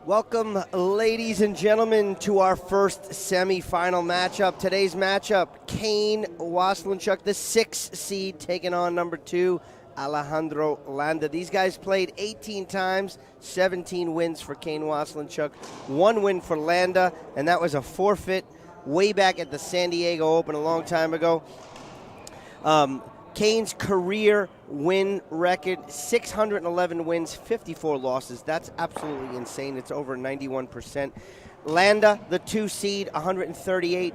Welcome, ladies and gentlemen, to our first semifinal matchup. Today's matchup, Kane Waselenchuk, the 6th seed, taking on number 2, Alejandro Landa. These guys played 18 times, 17 wins for Kane Waselenchuk, 1 win for Landa, and that was a forfeit way back at the San Diego Open a long time ago. Kane's career win record, 611 wins, 54 losses. That's absolutely insane. It's over 91%. Landa, the 2 seed, 138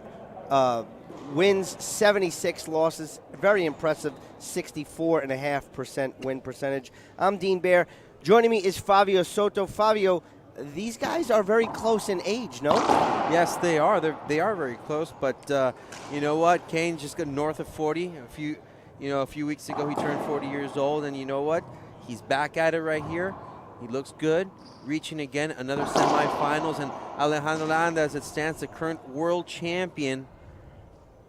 wins, 76 losses. Very impressive, 64.5% win percentage. I'm Dean Baer. Joining me is Fabio Soto. Fabio, these guys are very close in age, no? Yes, they are. They are very close, but you know what? Kane just got north of 40. A few weeks ago, he turned 40 years old, and you know what? He's back at it right here. He looks good, reaching again another semifinals, and Alejandro Landa, as it stands, the current world champion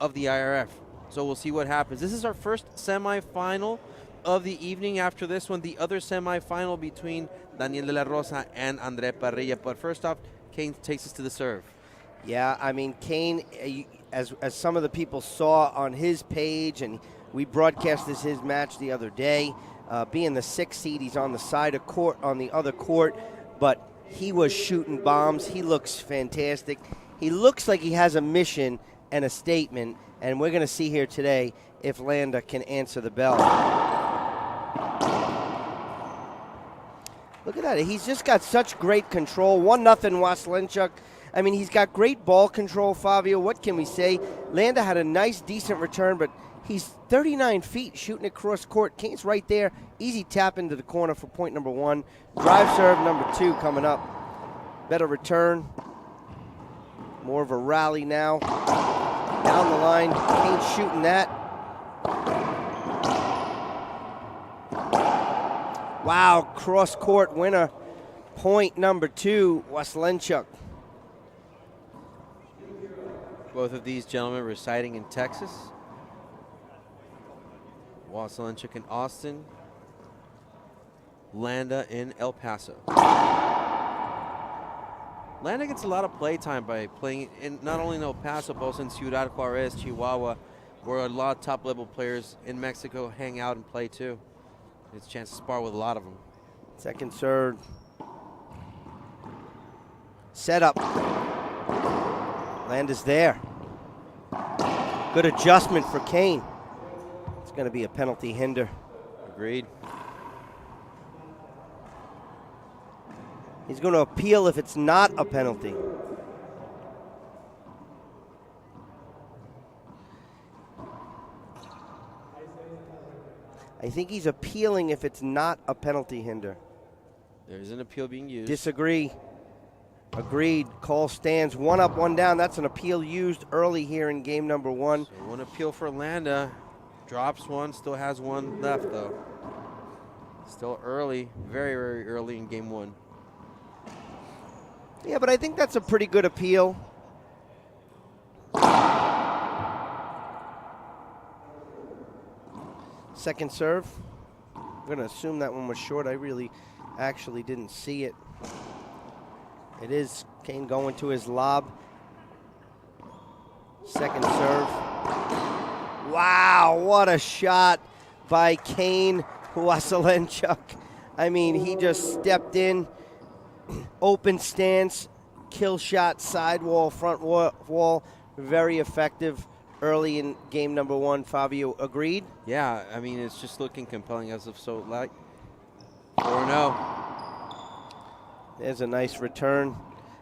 of the IRF. So we'll see what happens. This is our first semifinal of the evening. After this one, the other semifinal between Daniel de la Rosa and Andre Parrilla. But first off, Kane takes us to the serve. Yeah, I mean, Kane, as some of the people saw on his page, and we broadcasted his match the other day. Being the 6th seed, he's on the side of court, on the other court, but he was shooting bombs. He looks fantastic. He looks like he has a mission and a statement, and we're going to see here today if Landa can answer the bell. Look at that. He's just got such great control. 1-0 Waselenchuk. I mean, he's got great ball control, Fabio. What can we say? Landa had a nice, decent return, but he's 39 feet shooting across court. Kane's right there. Easy tap into the corner for point number 1. Drive serve number 2 coming up. Better return. More of a rally now. Down the line. Kane's shooting that. Wow, cross court winner. Point number 2, Waselenchuk. Both of these gentlemen residing in Texas. Waselenchuk in Austin, Landa in El Paso. Landa gets a lot of play time by playing in not only in El Paso, but also in Ciudad Juarez, Chihuahua, where a lot of top-level players in Mexico hang out and play too. It's a chance to spar with a lot of them. Second serve. Set up. Landa's there. Good adjustment for Kane. It's going to be a penalty hinder. Agreed. He's going to appeal if it's not a penalty. I think he's appealing if it's not a penalty hinder. There's an appeal being used. Disagree. Agreed. Call stands. 1 up, 1 down. That's an appeal used early here in game number 1. So 1 appeal for Landa. Drops 1, still has 1 left though. Still early, very, very early in game 1. Yeah, but I think that's a pretty good appeal. Second serve. I'm going to assume that one was short. I really actually didn't see it. It is Kane going to his lob. Second serve. Wow, what a shot by Kane Waselenchuk. I mean, he just stepped in, open stance, kill shot, sidewall, front wall. Very effective early in game number 1. Fabio, agreed? Yeah, I mean, it's just looking compelling as of so like 4-0. There's a nice return.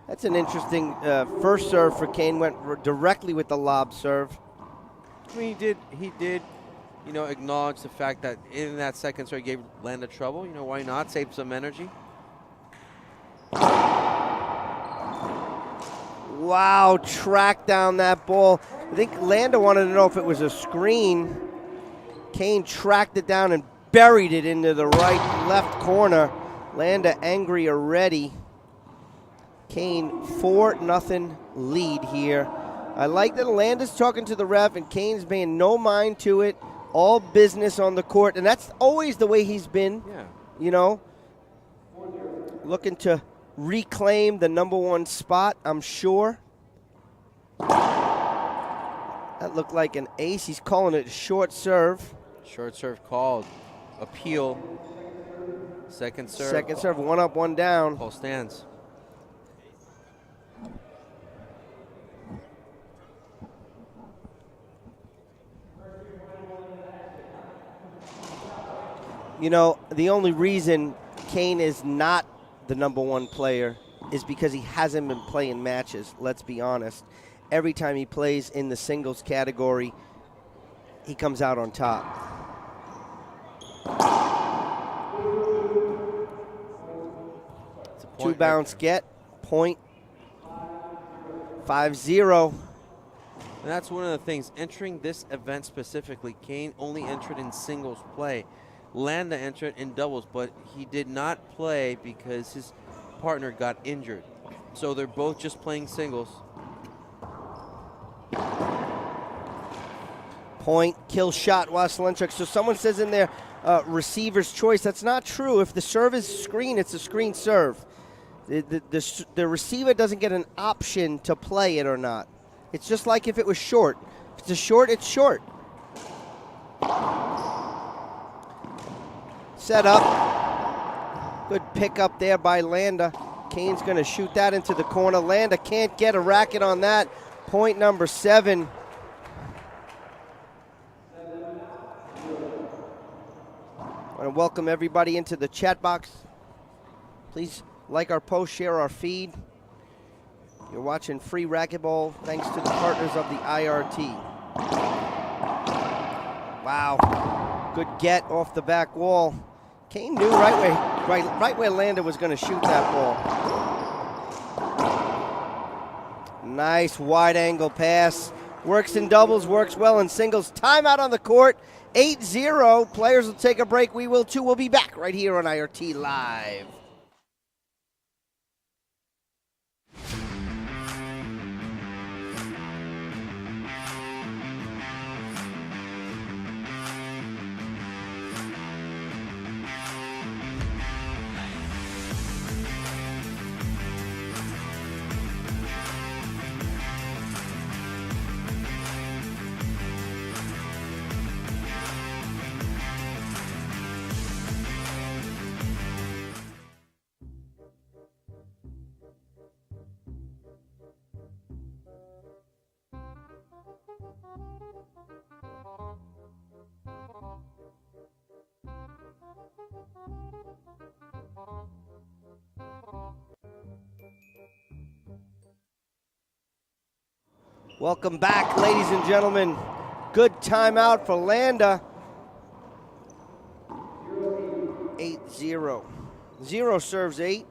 That's an interesting first serve for Kane. Went directly with the lob serve. I mean, he did, acknowledge the fact that in that second serve he gave Landa trouble. Why not? Save some energy. Wow, track down that ball. I think Landa wanted to know if it was a screen. Kane tracked it down and buried it into the left corner. Landa angry already. Kane 4-0 lead here. I like that Landa's talking to the ref and Kane's paying no mind to it. All business on the court, and that's always the way he's been. Yeah. You know, looking to reclaim the #1 spot, I'm sure. That looked like an ace. He's calling it a short serve. Short serve called. Appeal. Second serve. Second serve, 1 up, 1 down. Ball stands. You know, the only reason Kane is not the #1 player is because he hasn't been playing matches, let's be honest. Every time he plays in the singles category, he comes out on top. Two bounce get, point, 5-0. And that's one of the things. Entering this event specifically, Kane only entered in singles play. Landa entered in doubles, but he did not play because his partner got injured. So they're both just playing singles. Point, kill shot, Waselenchuk. So someone says in there, receiver's choice. That's not true. If the serve is screen, it's a screen serve. The receiver doesn't get an option to play it or not. It's just like if it was short. If it's a short, it's short. Set up. Good pick up there by Landa. Kane's going to shoot that into the corner. Landa can't get a racket on that. Point number 7. I want to welcome everybody into the chat box. Please like our post, share our feed. You're watching free racquetball thanks to the partners of the IRT. Wow. Good get off the back wall. Kane knew right where Landa was going to shoot that ball. Nice wide angle pass. Works in doubles, works well in singles. Timeout on the court. 8-0. Players will take a break. We will too. We'll be back right here on IRT Live. Welcome back, ladies and gentlemen. Good timeout for Landa. 8-0. 0 serves 8.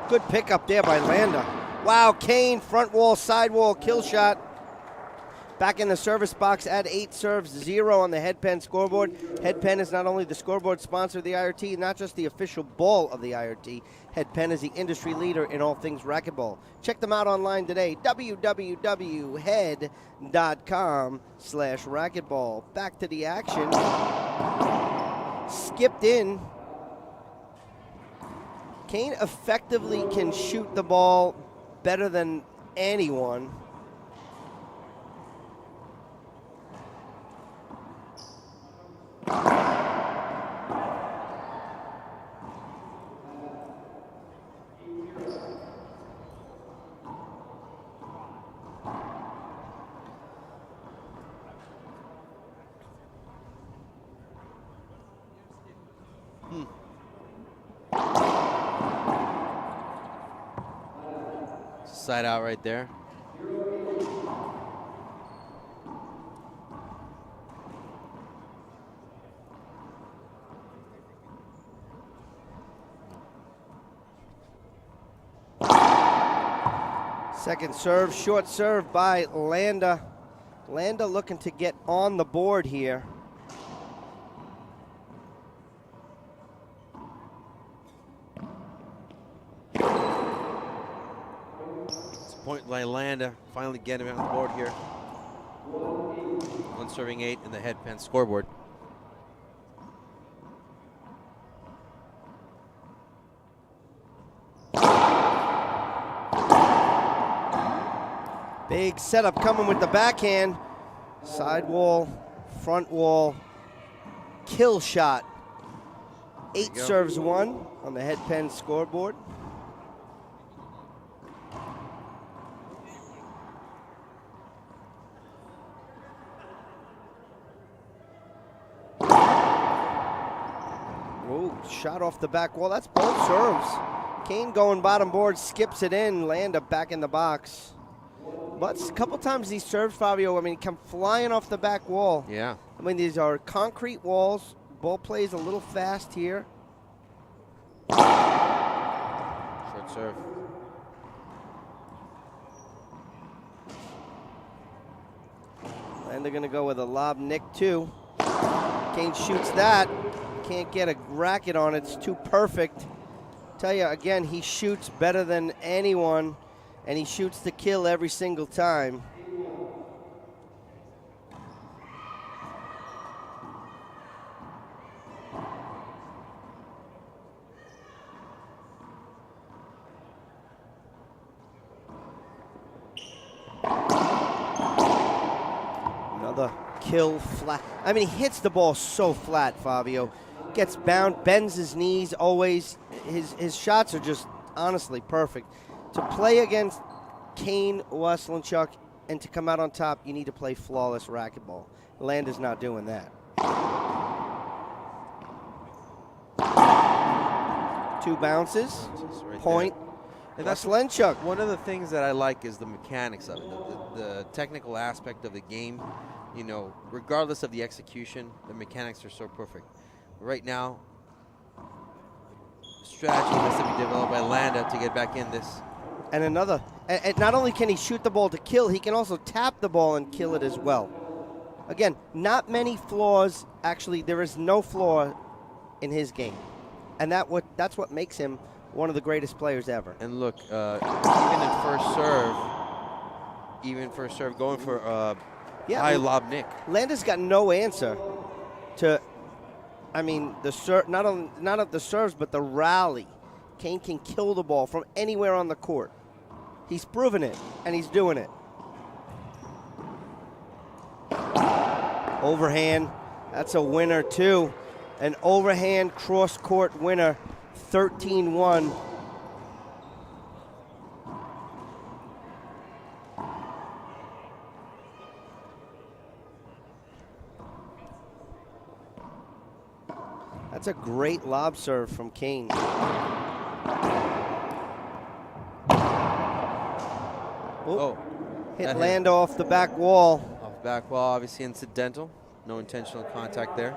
Good pickup there by Landa. Wow, Kane, front wall, side wall, kill shot. Back in the service box at 8 serves 0 on the Headpen scoreboard. Headpen is not only the scoreboard sponsor of the IRT, not just the official ball of the IRT. Headpen is the industry leader in all things racquetball. Check them out online today, www.head.com/racquetball. Back to the action. Skipped in. Kane effectively can shoot the ball better than anyone. Side out right there. Second serve, short serve by Landa. Landa looking to get on the board here. It's a point by Landa, finally getting him on the board here. One serving 8 in the headpan scoreboard. Big setup coming with the backhand. Side wall, front wall, kill shot. 8 serves 1 on the headpen scoreboard. Oh, shot off the back wall. That's both serves. Kane going bottom board, skips it in. Landa back in the box. But a couple times these serves, Fabio, I mean, come flying off the back wall. Yeah. I mean, these are concrete walls. Ball plays a little fast here. Short serve. And they're going to go with a lob nick, too. Kane shoots that. Can't get a racket on it. It's too perfect. Tell you, again, he shoots better than anyone, and he shoots the kill every single time. Another kill flat. I mean, he hits the ball so flat, Fabio. Gets bound, bends his knees always. His shots are just honestly perfect. To play against Kane, Waselenchuk, and to come out on top, you need to play flawless racquetball. Landa's not doing that. 2 bounces, Right point. there. And that's Waselenchuk. one of the things that I like is the mechanics of it, the technical aspect of the game. You know, regardless of the execution, the mechanics are so perfect. Right now, strategy has to be developed by Landa to get back in this. And another, and not only can he shoot the ball to kill, he can also tap the ball and kill it as well. Again, not many flaws. Actually, there is no flaw in his game. And that's what makes him one of the greatest players ever. And look, even first serve, going for high lob nick. Landa's got no answer to, I mean, not of the serves, but the rally. Kane can kill the ball from anywhere on the court. He's proven it, and he's doing it. Overhand, that's a winner too. An overhand cross-court winner, 13-1. That's a great lob serve from Kane. Hit Landa off the back wall. Off the back wall, obviously incidental. No intentional contact there.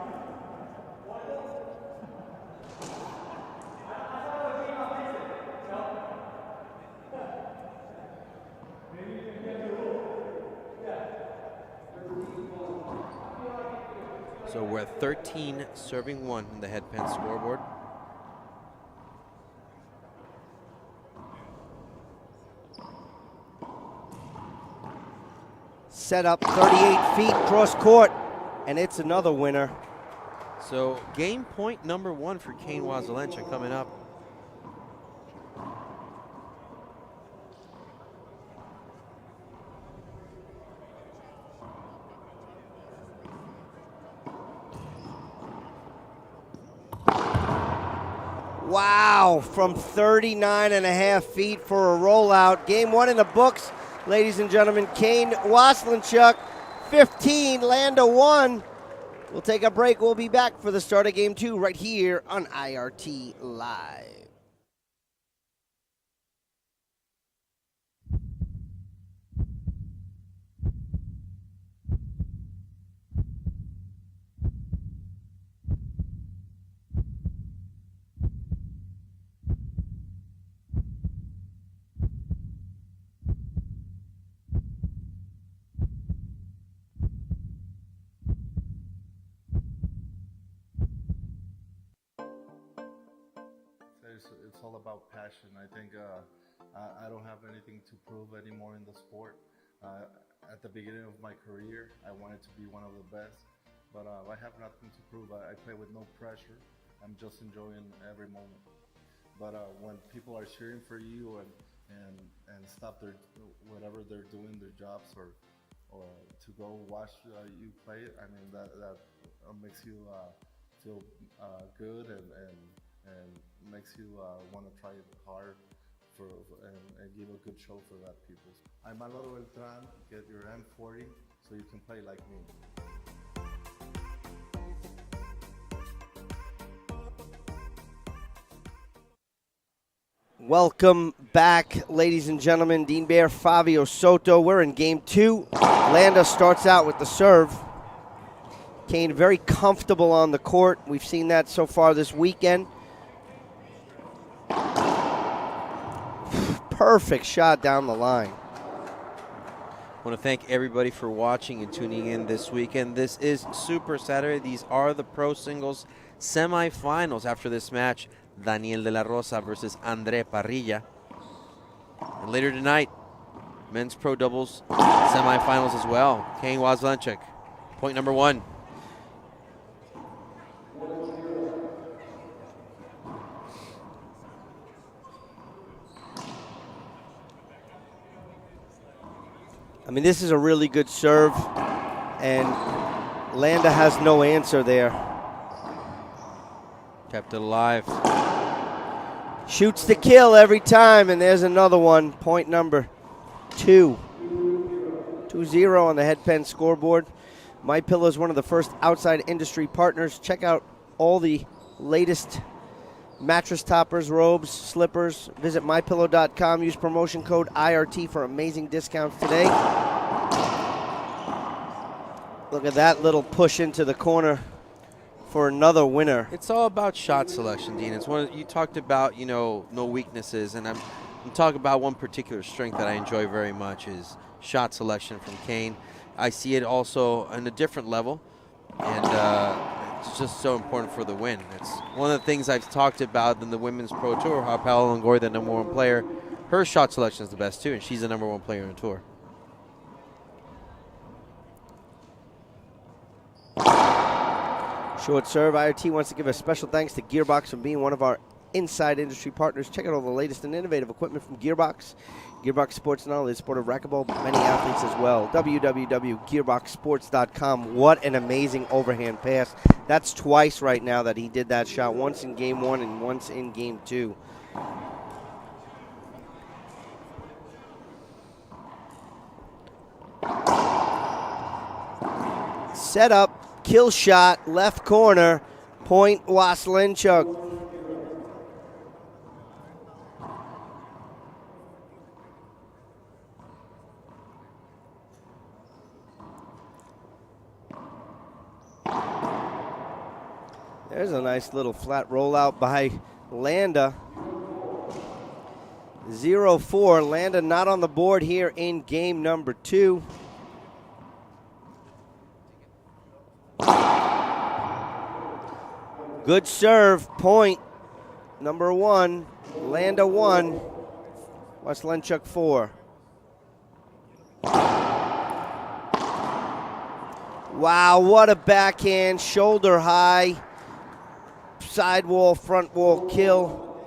So we're at 13 serving 1 in the headpan scoreboard. Set up 38 feet cross court, and it's another winner. So game point number 1 for Kane Waselenchuk coming up. Wow, from 39.5 feet for a rollout. Game 1 in the books, ladies and gentlemen. Kane Waselenchuk, 15, Landa 1. We'll take a break. We'll be back for the start of Game 2 right here on IRT Live. It's all about passion. I think I don't have anything to prove anymore in the sport. At the beginning of my career, I wanted to be one of the best, but I have nothing to prove. I play with no pressure. I'm just enjoying every moment. But when people are cheering for you and stop their whatever they're doing, their jobs, or to go watch you play, I mean that makes you feel good and makes you want to try hard and give a good show for that people. I'm Alejandro Landa. Get your M40 so you can play like me. Welcome back, ladies and gentlemen. Dean Bear, Fabio Soto. We're in game 2. Landa starts out with the serve. Kane very comfortable on the court. We've seen that so far this weekend. Perfect shot down the line. I want to thank everybody for watching and tuning in this weekend. This is Super Saturday. These are the pro singles semifinals. After this match, Daniel de la Rosa versus Andre Parrilla. And later tonight, men's pro doubles semifinals as well. Kane Waselenchuk, point number 1. I mean, this is a really good serve, and Landa has no answer there. Kept it alive. Shoots to kill every time, and there's another one. Point number 2. 2-0 on the Headpen scoreboard. MyPillow is one of the first outside industry partners. Check out all the latest mattress toppers, robes, slippers. Visit mypillow.com. Use promotion code IRT for amazing discounts today. Look at that little push into the corner for another winner. It's all about shot selection, Dean. It's one you talked about, no weaknesses, and I'm talking about one particular strength that I enjoy very much is shot selection from Kane. I see it also on a different level, and it's just so important for the win. It's one of the things I've talked about in the Women's Pro Tour, how Paola Longoria, the number 1 player, her shot selection is the best too, and she's the number 1 player on tour. Short serve. IRT wants to give a special thanks to Gearbox for being one of our inside industry partners. Check out all the latest and innovative equipment from Gearbox. Gearbox Sports not only the sport of racquetball, but many athletes as well. www.gearboxsports.com. What an amazing overhand pass. That's twice right now that he did that shot, once in game 1 and once in game 2. Set up. Kill shot, left corner, point Waselenchuk. There's a nice little flat rollout by Landa. 0-4, Landa not on the board here in game number 2. Good serve, point number 1, Landa 1, Waselenchuk 4. Wow, what a backhand, shoulder high, sidewall, front wall kill,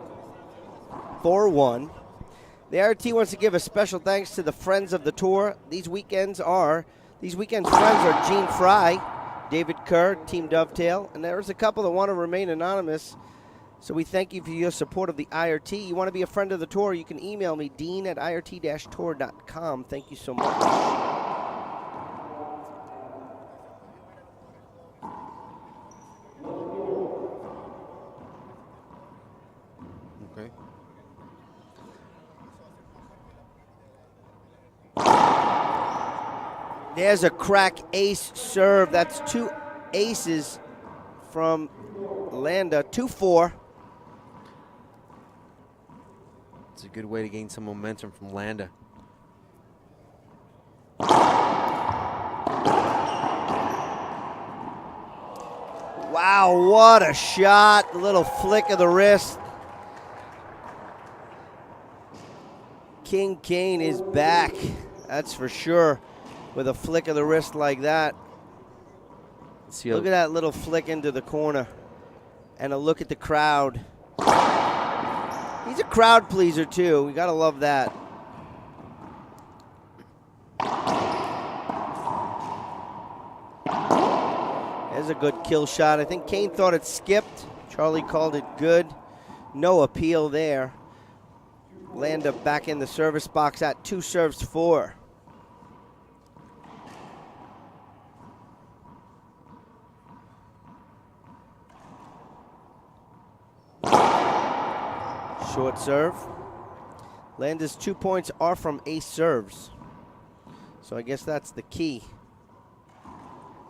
4-1. The IRT wants to give a special thanks to the friends of the tour. These weekend's friends are Gene Fry, David Kerr, Team Dovetail, and there's a couple that want to remain anonymous. So we thank you for your support of the IRT. You want to be a friend of the tour, you can email me, dean@irt-tour.com. Thank you so much. Okay. There's a crack ace serve. That's 2 aces from Landa. 2-4. It's a good way to gain some momentum from Landa. Wow, what a shot. A little flick of the wrist. King Kane is back. That's for sure. With a flick of the wrist like that. Look at that little flick into the corner. And a look at the crowd. He's a crowd pleaser, too. We got to love that. There's a good kill shot. I think Kane thought it skipped. Charlie called it good. No appeal there. Landa back in the service box at 2 serves 4. Short serve. Landa's 2 points are from ace serves. So I guess that's the key.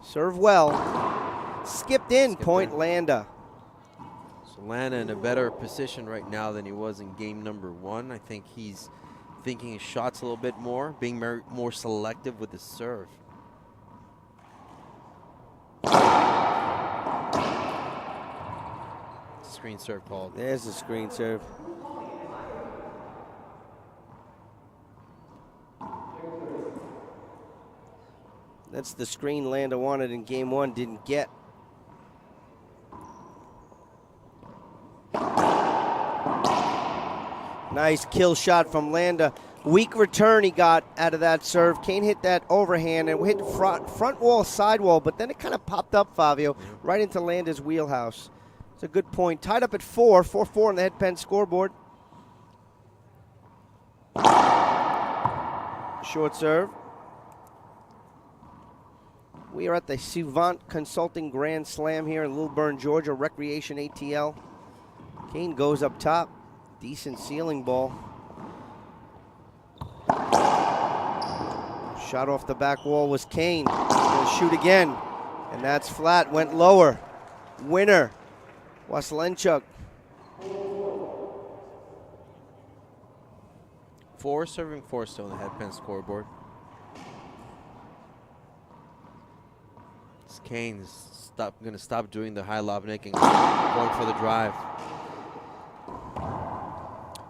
Serve well. Skipped in, point Landa. So Landa in a better position right now than he was in game number 1. I think he's thinking his shots a little bit more, being more selective with his serve. Screen serve called. There's the screen serve. That's the screen Landa wanted in game 1, didn't get. Nice kill shot from Landa. Weak return he got out of that serve. Kane hit that overhand and hit front wall, side wall, but then it kind of popped up, Fabio, right into Landa's wheelhouse. It's a good point. Tied up at 4, 4-4 on the head pen scoreboard. Short serve. We are at the Suivant Consulting Grand Slam here in Lilburn, Georgia, Recreation ATL. Kane goes up top. Decent ceiling ball. Shot off the back wall was Kane. He'll shoot again. And that's flat. Went lower. Winner. Waselenchuk. 4 serving 4 still on the head pen scoreboard. Kane's going to stop doing the high lob nick and going for the drive.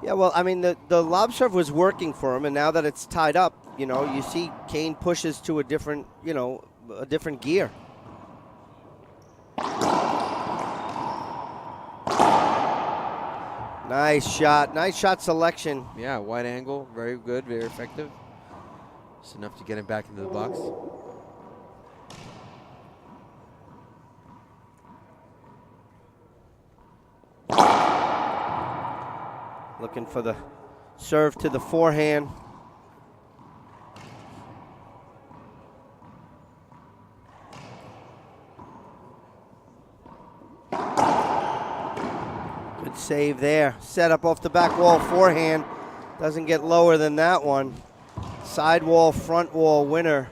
Yeah, well, I mean, the lob serve was working for him, and now that it's tied up, you know, you see Kane pushes to a different, you know, a different gear. Nice shot selection. Yeah, wide angle, very good, very effective. Just enough to get him back into the box. Looking for the serve to the forehand. Good save there. Set up off the back wall, forehand. Doesn't get lower than that one. Side wall, front wall winner.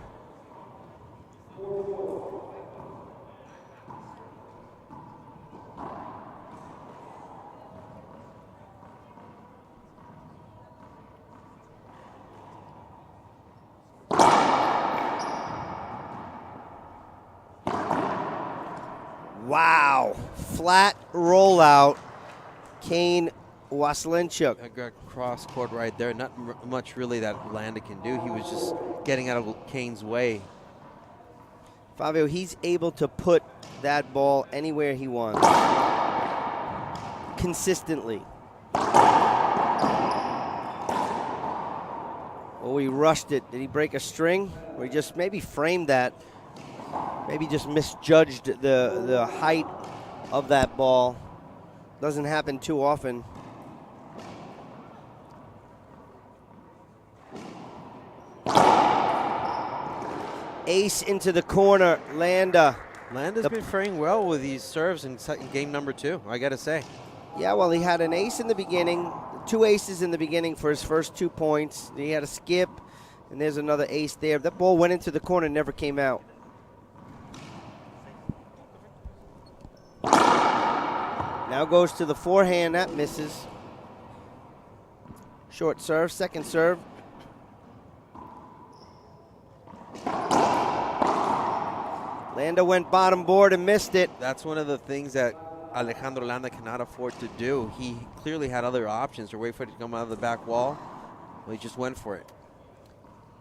Wow, flat rollout. Kane Waselenchuk. I got cross court right there. Not much really that Landa can do. He was just getting out of Kane's way. Fabio, he's able to put that ball anywhere he wants. Consistently. Oh, he rushed it. Did he break a string? Or he just maybe framed that? Maybe just misjudged the height of that ball. Doesn't happen too often. Ace into the corner, Landa. Landa's been faring well with these serves in game number 2, I got to say. Yeah, well, he had an ace in the beginning, 2 aces in the beginning for his first 2 points. He had a skip, and there's another ace there. That ball went into the corner, never came out. Now goes to the forehand, that misses. Short serve, second serve. Landa went bottom board and missed it. That's one of the things that Alejandro Landa cannot afford to do. He clearly had other options to wait for it to come out of the back wall. Well, he just went for it.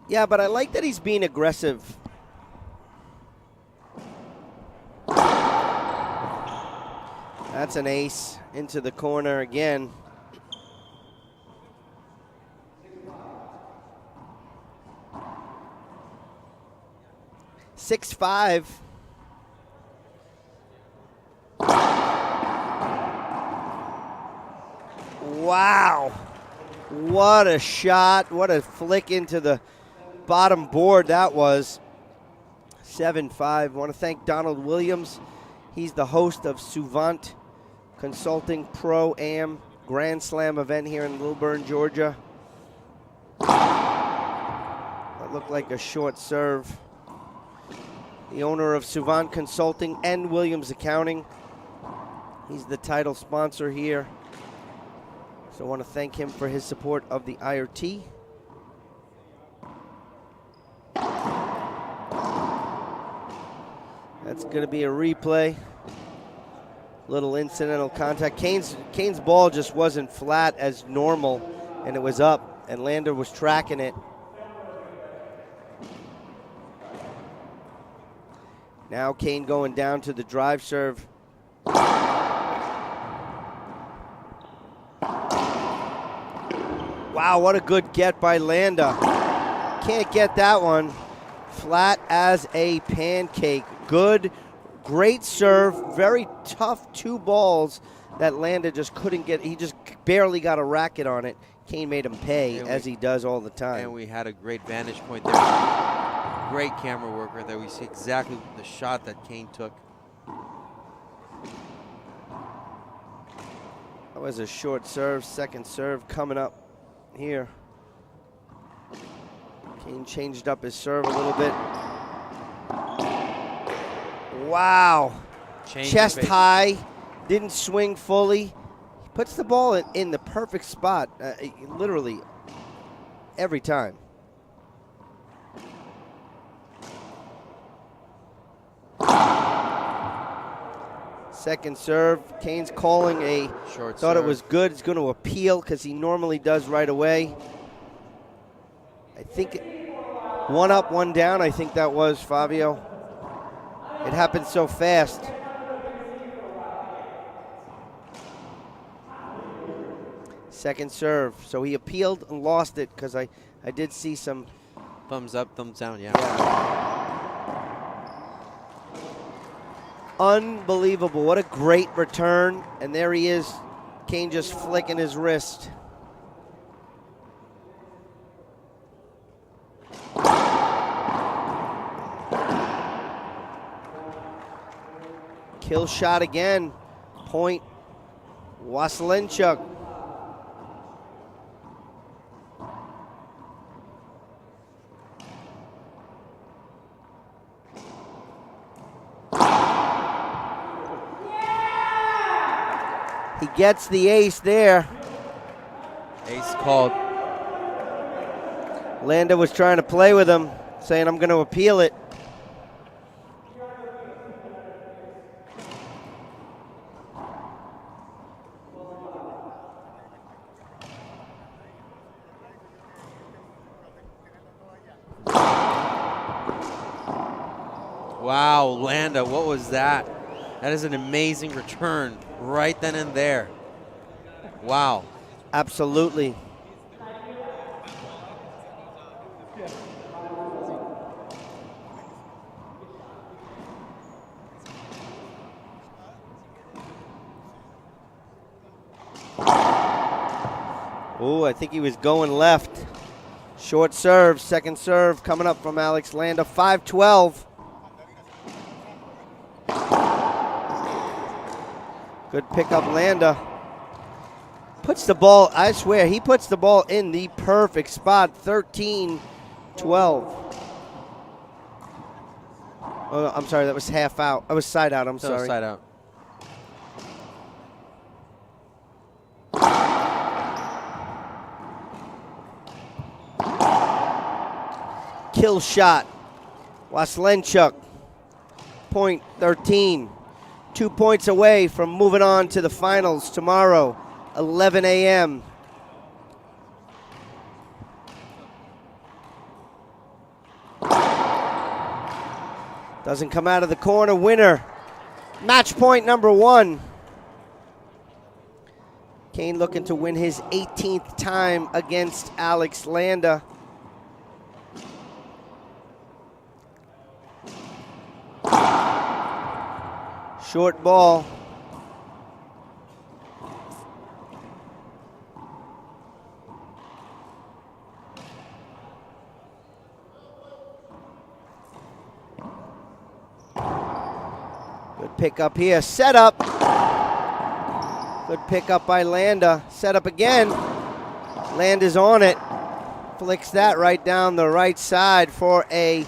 Yeah, but I like that he's being aggressive. That's an ace into the corner again. Six, 5. Wow. What a shot. What a flick into the bottom board that was. 7-5. I want to thank Donald Williams. He's the host of Suivant Consulting Pro-Am Grand Slam event here in Lilburn, Georgia. That looked like a short serve. The owner of Suivant Consulting and Williams Accounting. He's the title sponsor here. So I want to thank him for his support of the IRT. That's going to be a replay. Little incidental contact. Kane's ball just wasn't flat as normal, and it was up, and Landa was tracking it. Now Kane going down to the drive serve. Wow, what a good get by Landa. Can't get that one. Flat as a pancake. Good, great serve. Very tough 2 balls that Landa just couldn't get. He just barely got a racket on it. Kane made him pay, as he does all the time. And we had a great vantage point there. Great camera work right there. We see exactly the shot that Kane took. That was a short serve, second serve coming up here. Kane changed up his serve a little bit. Wow. Chest high, didn't swing fully. He puts the ball in the perfect spot, literally every time. Second serve, Kane's calling a short thought serve. It was good. He's going to appeal because he normally does right away. I think 1 up, 1 down, I think that was, Fabio. It happened so fast. Second serve. So he appealed and lost it because I did see some. Thumbs up, thumbs down, yeah. Unbelievable. What a great return. And there he is. Kane just flicking his wrist. Kill shot again. Point Waselenchuk. He gets the ace there. Ace called. Landa was trying to play with him, saying, I'm going to appeal it. Wow, Landa, what was that? That is an amazing return right then and there. Wow. Absolutely. Oh, I think he was going left. Short serve, second serve coming up from Alex Landa, 5-12. Good pickup, Landa. Puts the ball, I swear, he puts the ball in the perfect spot, 13-12. Oh, I'm sorry, that was half out. I was side out, I'm sorry. Side out. Kill shot. Waselenchuk, point 13. 2 points away from moving on to the finals tomorrow, 11 a.m. Doesn't come out of the corner. Winner. Match point number 1. Kane looking to win his 18th time against Alex Landa. Short ball. Good pick up here. Set up. Good pick up by Landa. Set up again. Landa's on it. Flicks that right down the right side for a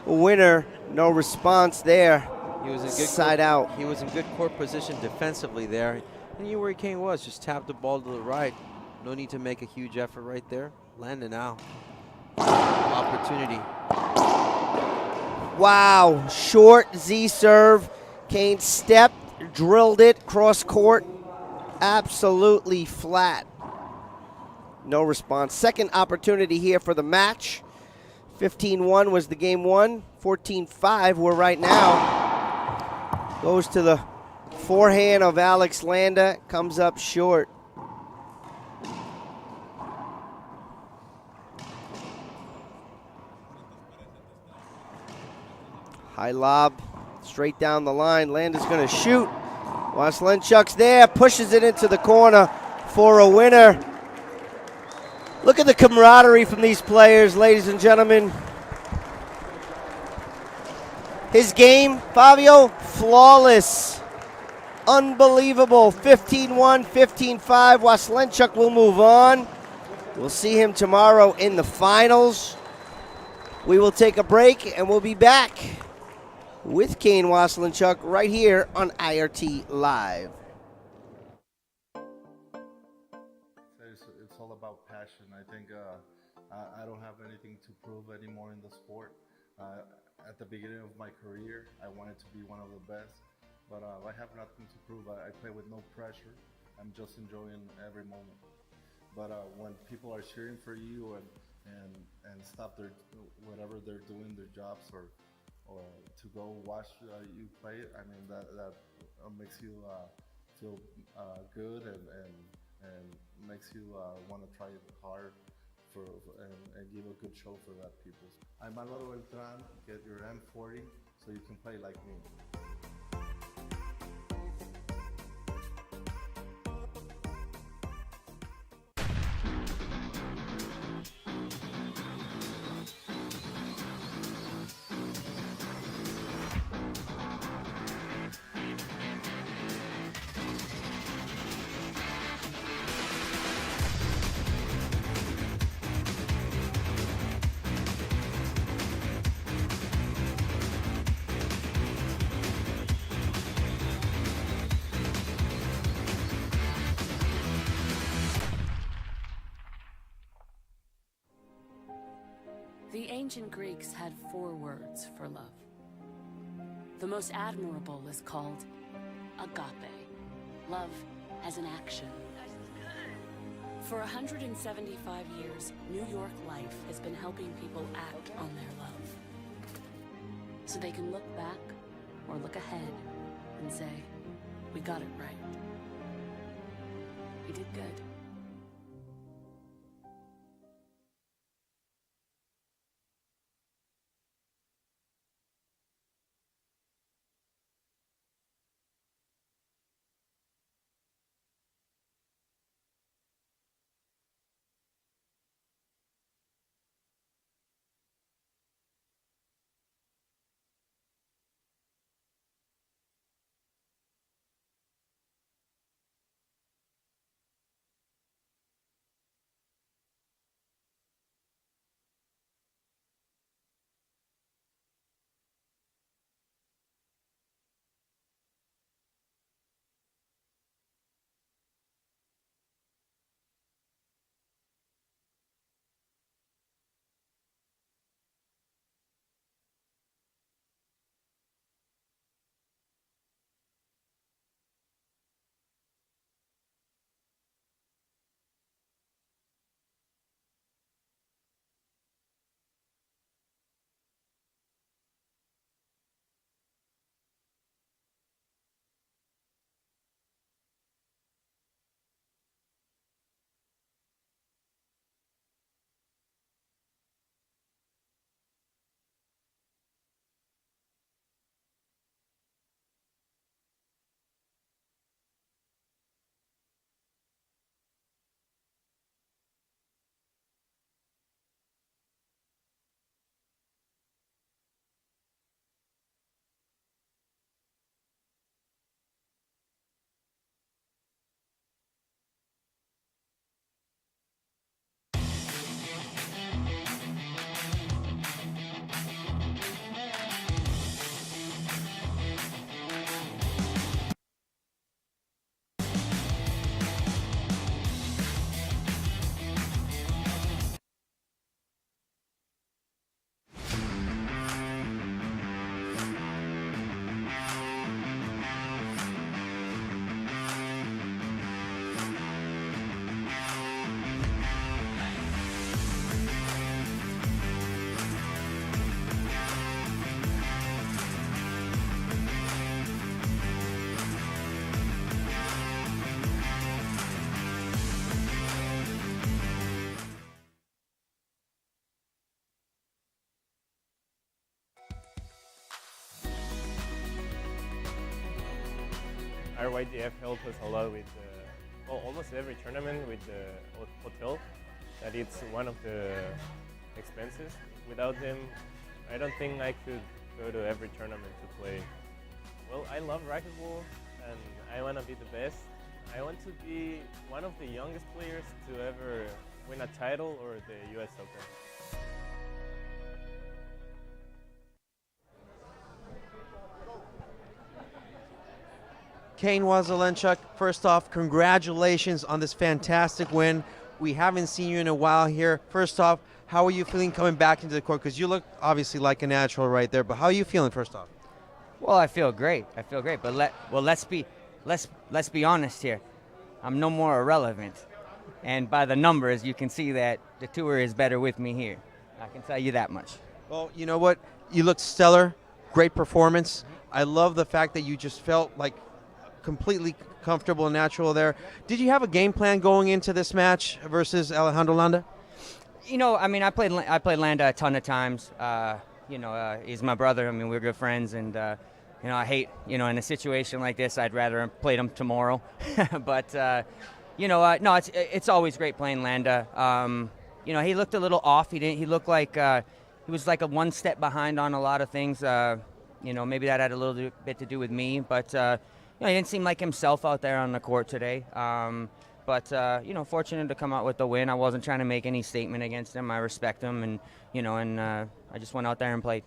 winner. No response there. He was in good side out. He was in good court position defensively there. And you knew where Kane was. Just tapped the ball to the right. No need to make a huge effort right there. Landa now. Opportunity. Wow. Short Z serve. Kane stepped, drilled it, cross court. Absolutely flat. No response. Second opportunity here for the match. 15-1 was the game one. 14-5 we're right now. Goes to the forehand of Alex Landa. Comes up short. High lob. Straight down the line. Landa's going to shoot. Waselenchuk's there. Pushes it into the corner for a winner. Look at the camaraderie from these players, ladies and gentlemen. His game, Fabio, flawless. Unbelievable. 15-1, 15-5. Waselenchuk will move on. We'll see him tomorrow in the finals. We will take a break and we'll be back with Kane Waselenchuk right here on IRT Live. It's all about passion. I think I don't have anything to prove anymore in the sport. At the beginning of my career, I wanted to be one of the best, but I have nothing to prove. I play with no pressure. I'm just enjoying every moment. But when people are cheering for you and stop their whatever they're doing, their jobs, or to go watch you play, I mean that makes you feel good and makes you want to try hard and give a good show for that people. I'm Alejandro Landa. Get your M40 so you can play like me. The ancient Greeks had 4 words for love. The most admirable is called agape, love as an action. For 175 years, New York Life has been helping people act on their love. So they can look back or look ahead and say, we got it right. We did good. RYDF helped us a lot with almost every tournament with the hotel. That it's one of the expenses. Without them, I don't think I could go to every tournament to play. Well, I love racquetball and I want to be the best. I want to be one of the youngest players to ever win a title or the US Open. Kane Waselenchuk, first off, congratulations on this fantastic win. We haven't seen you in a while here. First off, how are you feeling coming back into the court? Because you look obviously like a natural right there, but how are you feeling first off? Well, I feel great. But let's be honest here. I'm no more irrelevant. And by the numbers, you can see that the tour is better with me here. I can tell you that much. Well, you know what? You look stellar. Great performance. I love the fact that you just felt like completely comfortable and natural there. Did you have a game plan going into this match versus Alejandro Landa? You know, I mean, I played Landa a ton of times. He's my brother. I mean, we're good friends, and I hate, in a situation like this, I'd rather have played him tomorrow. But no, it's always great playing Landa. He looked a little off. He looked like he was like a one step behind on a lot of things. Maybe that had a little bit to do with me, but he didn't seem like himself out there on the court today. Fortunate to come out with the win. I wasn't trying to make any statement against him. I respect him, and I just went out there and played.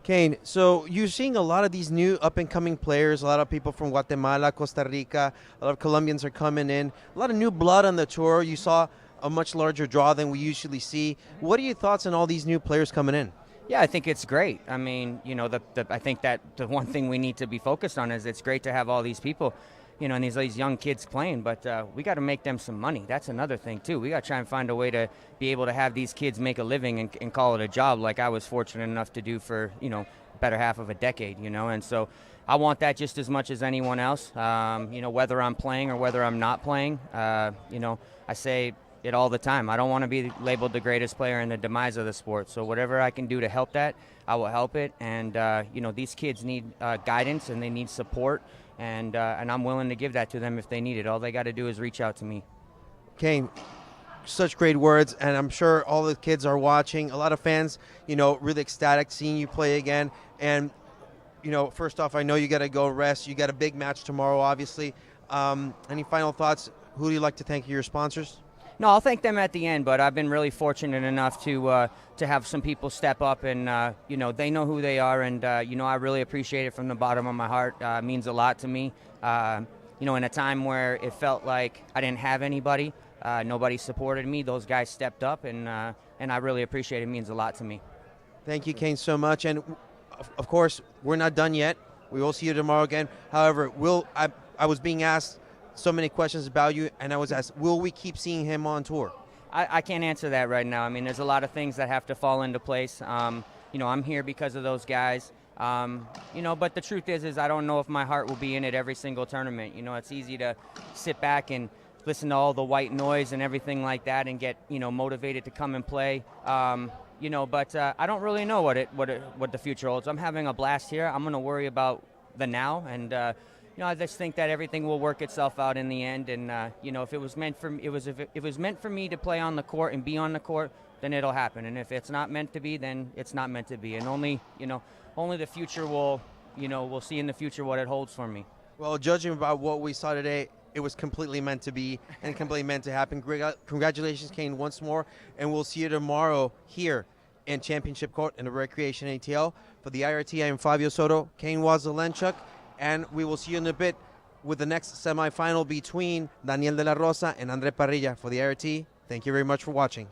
Kane, so you're seeing a lot of these new up-and-coming players, a lot of people from Guatemala, Costa Rica, a lot of Colombians are coming in, a lot of new blood on the tour. You saw a much larger draw than we usually see. What are your thoughts on all these new players coming in? Yeah, I think it's great. I mean, I think that the one thing we need to be focused on is it's great to have all these people, and these young kids playing, but we got to make them some money. That's another thing, too. We got to try and find a way to be able to have these kids make a living and call it a job like I was fortunate enough to do for, better half of a decade, and so I want that just as much as anyone else, whether I'm playing or whether I'm not playing. I say it all the time. I don't want to be labeled the greatest player in the demise of the sport. So whatever I can do to help that, I will help it. And these kids need guidance and they need support, and I'm willing to give that to them if they need it. All they got to do is reach out to me. Kane, such great words, and I'm sure all the kids are watching. A lot of fans, really ecstatic seeing you play again. And first off, I know you got to go rest. You got a big match tomorrow, obviously. Any final thoughts? Who do you like to thank? Your sponsors? No, I'll thank them at the end, but I've been really fortunate enough to have some people step up, and they know who they are, and I really appreciate it from the bottom of my heart. It means a lot to me. In a time where it felt like I didn't have anybody, nobody supported me, those guys stepped up, and I really appreciate it. It means a lot to me. Thank you, Kane, so much, and of course, we're not done yet. We will see you tomorrow again. However, I was being asked so many questions about you, and I was asked, will we keep seeing him on tour? I can't answer that right now. I mean, there's a lot of things that have to fall into place. I'm here because of those guys. But the truth is I don't know if my heart will be in it every single tournament. It's easy to sit back and listen to all the white noise and everything like that and get, motivated to come and play. But I don't really know what the future holds. I'm having a blast here. I'm going to worry about the now, and I just think that everything will work itself out in the end. And if it was meant for me, if it was meant for me to play on the court and be on the court, then it'll happen. And if it's not meant to be, then it's not meant to be. And only the future will, we'll see in the future what it holds for me. Well, judging by what we saw today, it was completely meant to be and completely meant to happen. Congratulations, Kane, once more, and we'll see you tomorrow here in Championship Court in the Recreation ATL. For the IRT, I am Fabio Soto, Kane Waselenchuk, and we will see you in a bit with the next semifinal between Daniel de la Rosa and Andre Parrilla. For the IRT, thank you very much for watching.